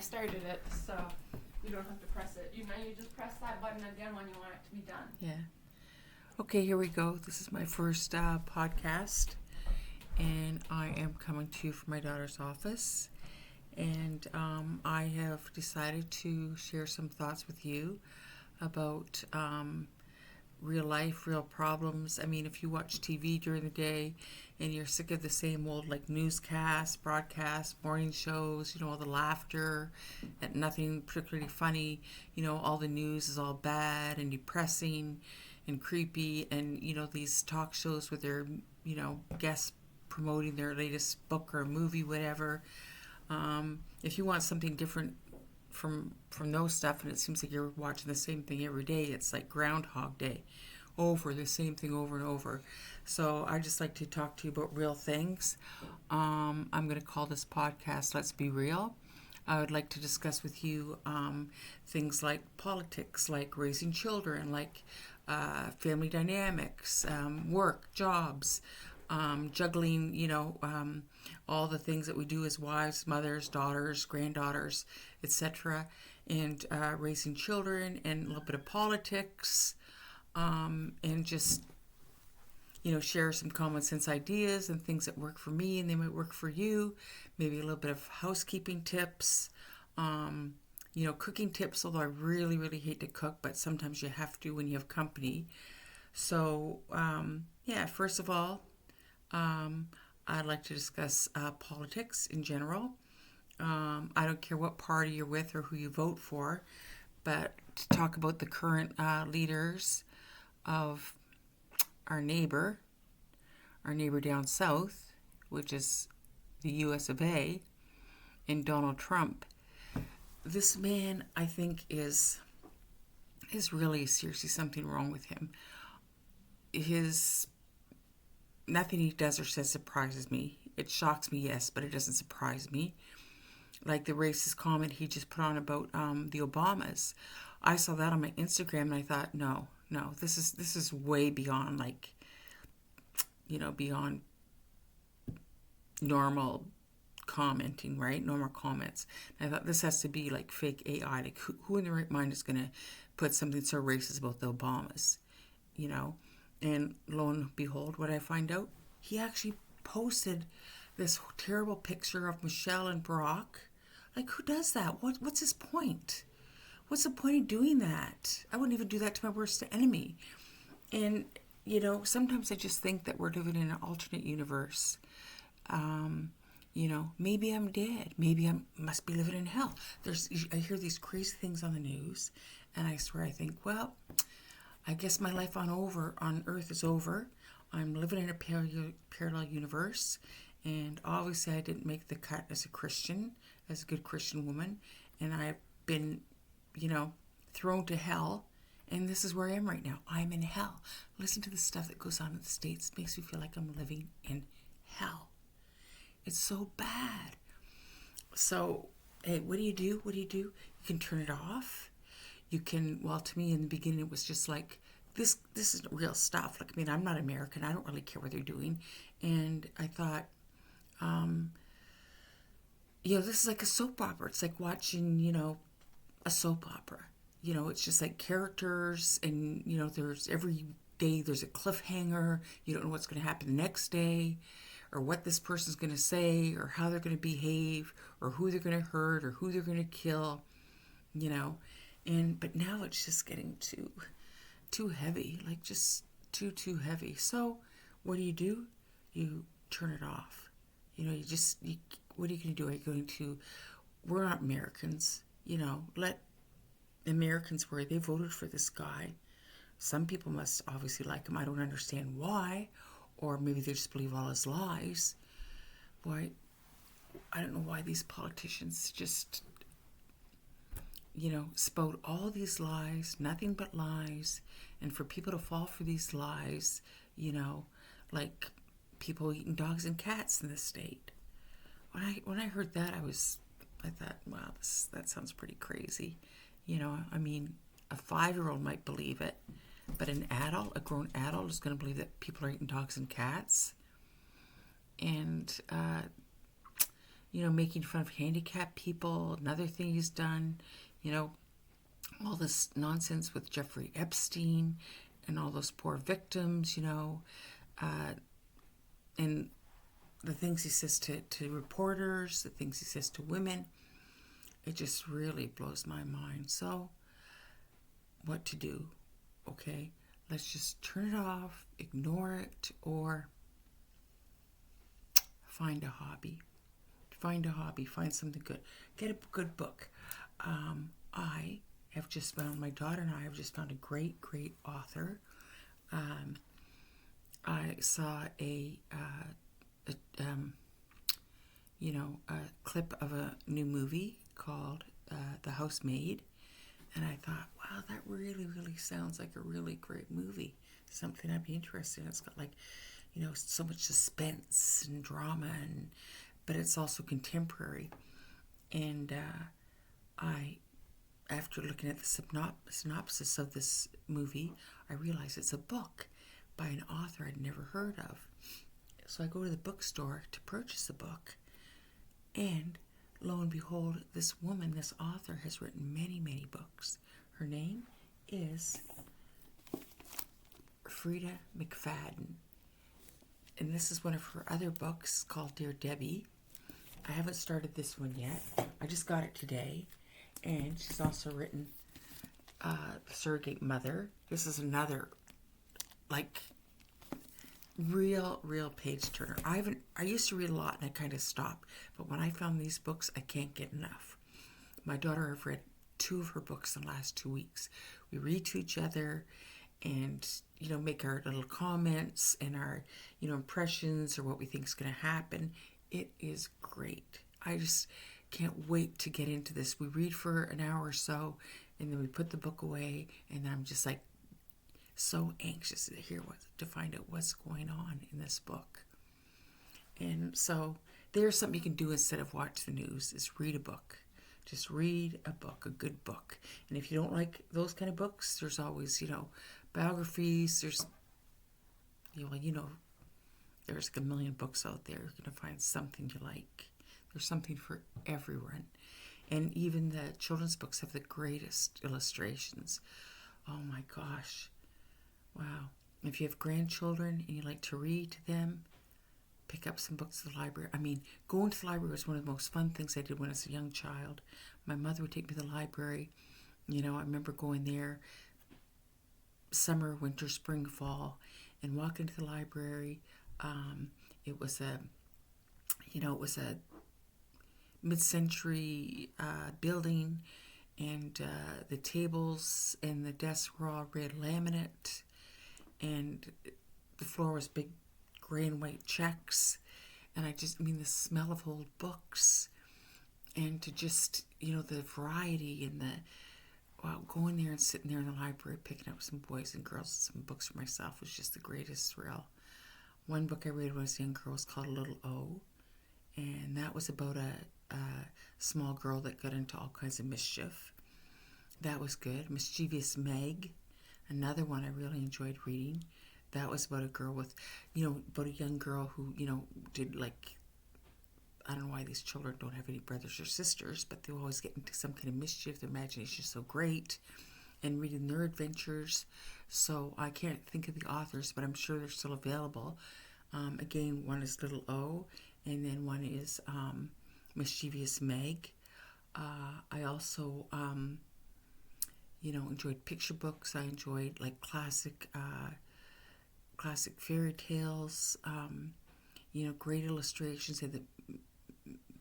started it, so you don't have to press it. You just press that button again when you want it to be done. Yeah. Okay, here we go. This is my first podcast, and I am coming to you from my daughter's office. And I have decided to share some thoughts with you about real life, real problems. I mean, if you watch TV during the day and you're sick of the same old like newscasts, broadcasts, morning shows, all the laughter and nothing particularly funny, all the news is all bad and depressing and creepy, and these talk shows with their guests promoting their latest book or movie, whatever. If you want something different from those stuff, and it seems like you're watching the same thing every day, it's like Groundhog Day, the same thing over and over. So I just like to talk to you about real things. I'm going to call this podcast Let's Be Real. I would like to discuss with you things like politics, like raising children, like family dynamics, work, jobs, juggling, all the things that we do as wives, mothers, daughters, granddaughters, etc., and raising children, and a little bit of politics, and just, share some common sense ideas and things that work for me and they might work for you. Maybe a little bit of housekeeping tips, cooking tips, although I really, really hate to cook, but sometimes you have to when you have company. So, first of all, I'd like to discuss politics in general. I don't care what party you're with or who you vote for, but to talk about the current leaders of our neighbor down south, which is the U.S. of A., and Donald Trump. This man, I think, is really seriously something wrong with him. Nothing he does or says surprises me. It shocks me, yes, but it doesn't surprise me. Like the racist comment he just put on about the Obamas. I saw that on my Instagram and I thought, no, this is way beyond beyond normal commenting, right? Normal comments. And I thought this has to be like fake AI. Like who in their right mind is going to put something so racist about the Obamas, And lo and behold, what I find out, he actually posted this terrible picture of Michelle and Barack. Like, who does that? What's his point? What's the point of doing that? I wouldn't even do that to my worst enemy. And, sometimes I just think that we're living in an alternate universe. Maybe I'm dead. Maybe I must be living in hell. I hear these crazy things on the news, and I swear I think, well, I guess my life on Earth is over. I'm living in a parallel universe, and obviously I didn't make the cut as a Christian, as a good Christian woman, and I've been, thrown to hell, and this is where I am right now. I'm in hell. Listen to the stuff that goes on in the States. It makes me feel like I'm living in hell. It's so bad. So, hey, what do you do? You can turn it off. You can, to me in the beginning it was just like, this isn't real stuff. Like, I mean, I'm not American. I don't really care what they're doing. And I thought, this is like a soap opera. It's like watching, a soap opera. It's just like characters and, there's every day there's a cliffhanger. You don't know what's going to happen the next day or what this person's going to say or how they're going to behave or who they're going to hurt or who they're going to kill, But now it's just getting too heavy, like just too heavy. So what do? You turn it off. What are you going to do? Are you going to, we're not Americans, let Americans worry. They voted for this guy. Some people must obviously like him. I don't understand why, or maybe they just believe all his lies. Boy, I don't know why these politicians just spout all these lies, nothing but lies, and for people to fall for these lies, like people eating dogs and cats in the state. When I heard that, I thought, wow, that sounds pretty crazy. I mean, a 5-year-old might believe it, but a grown adult is going to believe that people are eating dogs and cats. And making fun of handicapped people. Another thing he's done, all this nonsense with Jeffrey Epstein and all those poor victims, and the things he says to reporters, the things he says to women. It just really blows my mind. So, what to do? Okay, let's just turn it off, ignore it, or find a hobby. Find a hobby, find something good. Get a good book. My daughter and I have just found a great, great author. I saw a clip of a new movie called The Housemaid, and I thought, wow, that really, really sounds like a really great movie. Something I'd be interested in. It's got so much suspense and drama, but it's also contemporary. And after looking at the synopsis of this movie, I realized it's a book by an author I'd never heard of. So I go to the bookstore to purchase the book, and lo and behold, this author has written many, many books. Her name is Frida McFadden, and this is one of her other books called Dear Debbie. I haven't started this one yet. I just got it today, and she's also written Surrogate Mother. This is another, real page turner. I used to read a lot and I kind of stopped, but when I found these books, I can't get enough. My daughter, I've read 2 of her books in the last 2 weeks. We read to each other and make our little comments and our impressions or what we think is going to happen. It is great. I just can't wait to get into this. We read for an hour or so, and then we put the book away, and I'm just so anxious to find out what's going on in this book. And so there's something you can do instead of watch the news, is read a book. Just read a book, a good book. And if you don't like those kind of books, there's always, biographies. There's, there's a million books out there. You're going to find something you like. There's something for everyone. And even the children's books have the greatest illustrations. Oh my gosh. Wow. If you have grandchildren and you like to read to them, pick up some books at the library. Going to the library was one of the most fun things I did when I was a young child. My mother would take me to the library. I remember going there summer, winter, spring, fall, and walking to the library. It was a mid-century building, and the tables and the desks were all red laminate, and the floor was big gray and white checks, and the smell of old books, and to just, the variety and going there and sitting there in the library picking up some boys and girls, some books for myself was just the greatest thrill. One book I read when I was a young girl was called Little O, and that was about a small girl that got into all kinds of mischief. That was good. Mischievous Meg, another one I really enjoyed reading. That was about a girl with, about a young girl who, did I don't know why these children don't have any brothers or sisters, but they always get into some kind of mischief. Their imagination is so great, and reading their adventures. So I can't think of the authors, but I'm sure they're still available. Again, one is Little O, and then one is Mischievous Meg. I also, enjoyed picture books. I enjoyed classic fairy tales. Great illustrations. They had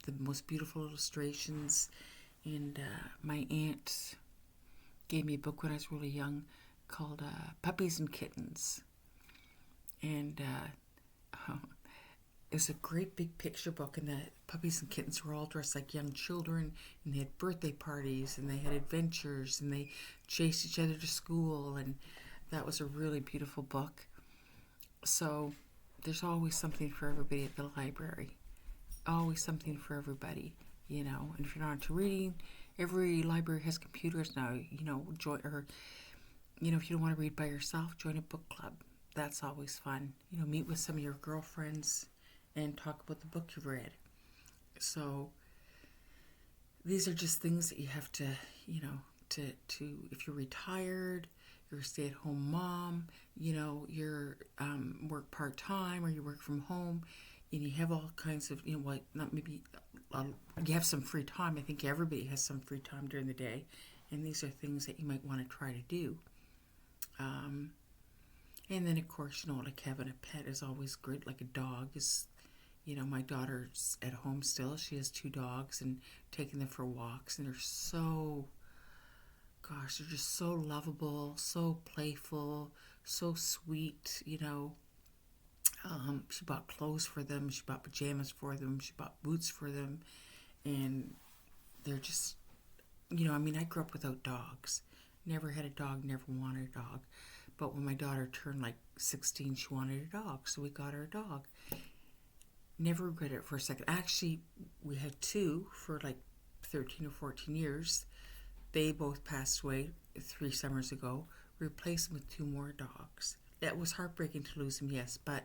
the most beautiful illustrations. And my aunt gave me a book when I was really young called Puppies and Kittens. And it was a great big picture book, and the puppies and kittens were all dressed like young children, and they had birthday parties, and they had adventures, and they chased each other to school, and that was a really beautiful book. So there's always something for everybody at the library. Always something for everybody, And if you're not into reading, every library has computers now, join, or, if you don't want to read by yourself, join a book club. That's always fun. Meet with some of your girlfriends and talk about the book you've read. So these are just things that you have to, to if you're retired, you're a stay-at-home mom, you're work part-time or you work from home, and you have all kinds of, not maybe, you have some free time. I think everybody has some free time during the day, and these are things that you might want to try to do. And then, of course, like having a pet is always good. Like a dog is, my daughter's at home still. She has 2 dogs and taking them for walks. And they're they're just so lovable, so playful, so sweet, She bought clothes for them. She bought pajamas for them. She bought boots for them. And they're just, I grew up without dogs. Never had a dog, never wanted a dog. But when my daughter turned like 16, she wanted a dog, so we got her a dog. Never regretted it for a second. Actually, we had 2 for like 13 or 14 years. They both passed away 3 summers ago. Replaced them with 2 more dogs. That was heartbreaking to lose them, yes, but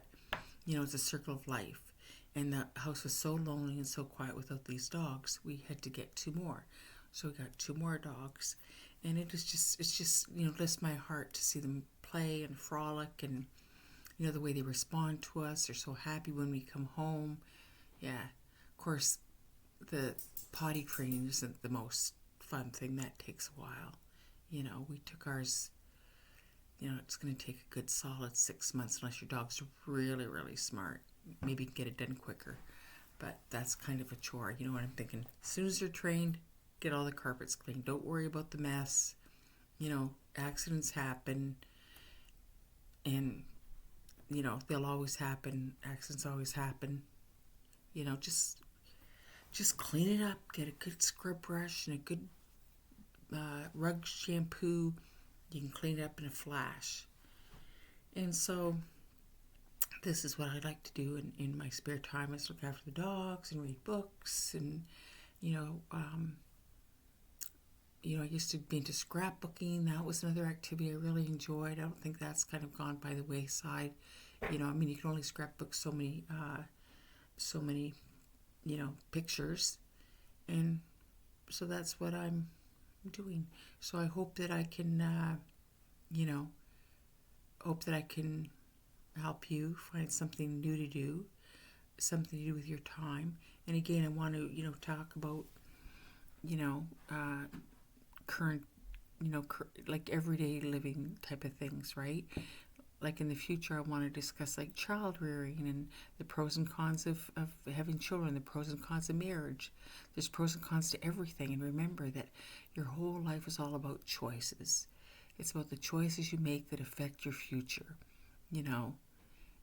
it's a circle of life. And the house was so lonely and so quiet without these dogs. We had to get 2 more. So we got 2 more dogs. And it's just lifts my heart to see them play and frolic, and the way they respond to us. They're so happy when we come home. Yeah, of course, the potty training isn't the most fun thing. That takes a while. We took ours. It's going to take a good solid 6 months unless your dog's really, really smart. Maybe you can get it done quicker, but that's kind of a chore. You know what I'm thinking? As soon as they're trained, get all the carpets clean. Don't worry about the mess. Accidents happen, and they'll always happen. Accidents always happen. Just clean it up. Get a good scrub brush and a good rug shampoo. You can clean it up in a flash. And so this is what I like to do in my spare time. I look after the dogs and read books, and I used to be into scrapbooking. That was another activity I really enjoyed. I don't think that's kind of gone by the wayside. You can only scrapbook so many, pictures. And so that's what I'm doing. So I hope that I can, help you find something new to do, something to do with your time. And again, I want to, talk about, current, like everyday living type of things, right? Like in the future, I want to discuss like child rearing and the pros and cons of having children, the pros and cons of marriage. There's pros and cons to everything. And remember that your whole life is all about choices. It's about the choices you make that affect your future,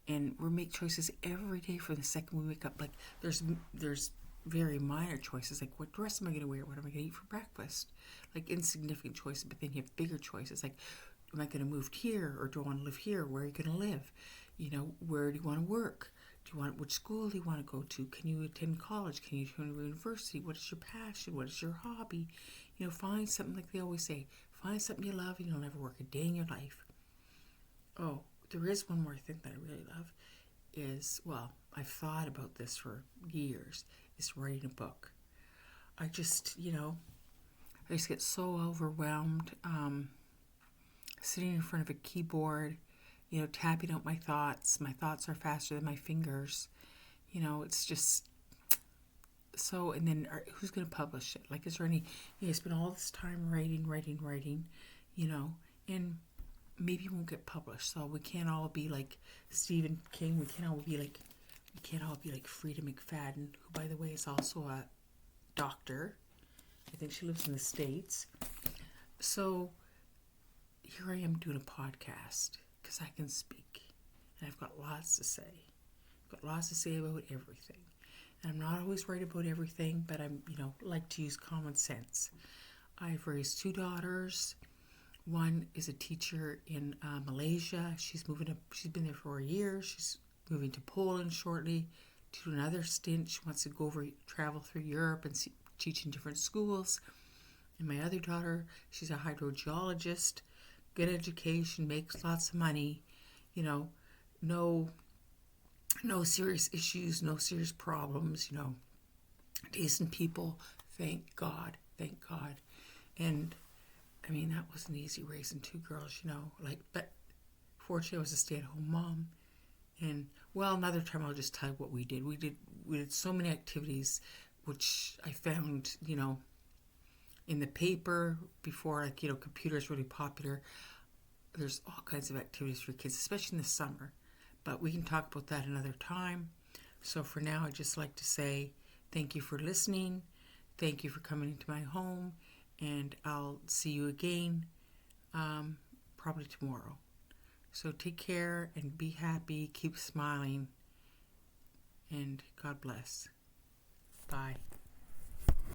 And we make choices every day from the second we wake up. Like there's very minor choices, like what dress am I going to wear? What am I going to eat for breakfast? Like insignificant choices, but then you have bigger choices, like am I going to move here, or do I want to live here? Where are you going to live? Where do you want to work? Which school do you want to go to? Can you attend college? Can you attend university? What is your passion? What is your hobby? Find something, like they always say, find something you love and you'll never work a day in your life. Oh, there is one more thing that I really love is, I've thought about this for years, is writing a book. I just get so overwhelmed sitting in front of a keyboard, tapping out my thoughts. My thoughts are faster than my fingers. It's just so, and then who's going to publish it? Like, is there any, you spend all this time writing, and maybe it won't get published. So we can't all be like Stephen King. We can't all be like Frida McFadden, who, by the way, is also a doctor. I think she lives in the States. So here I am doing a podcast because I can speak. And I've got lots to say. I've got lots to say about everything. And I'm not always right about everything, but I'm, like to use common sense. I've raised 2 daughters. One is a teacher in Malaysia. She's been there for a year. She's moving to Poland shortly to do another stint. She wants to travel through Europe and teach in different schools. And my other daughter, she's a hydrogeologist, good education, makes lots of money, no serious issues, no serious problems, decent people. Thank God. Thank God. And I mean, that wasn't easy raising two girls, but fortunately I was a stay-at-home mom. And well, another time I'll just tell you what we did. We did so many activities, which I found, in the paper before, computers really popular. There's all kinds of activities for kids, especially in the summer. But we can talk about that another time. So for now, I'd just like to say thank you for listening. Thank you for coming into my home. And I'll see you again probably tomorrow. So take care and be happy. Keep smiling. And God bless. Bye.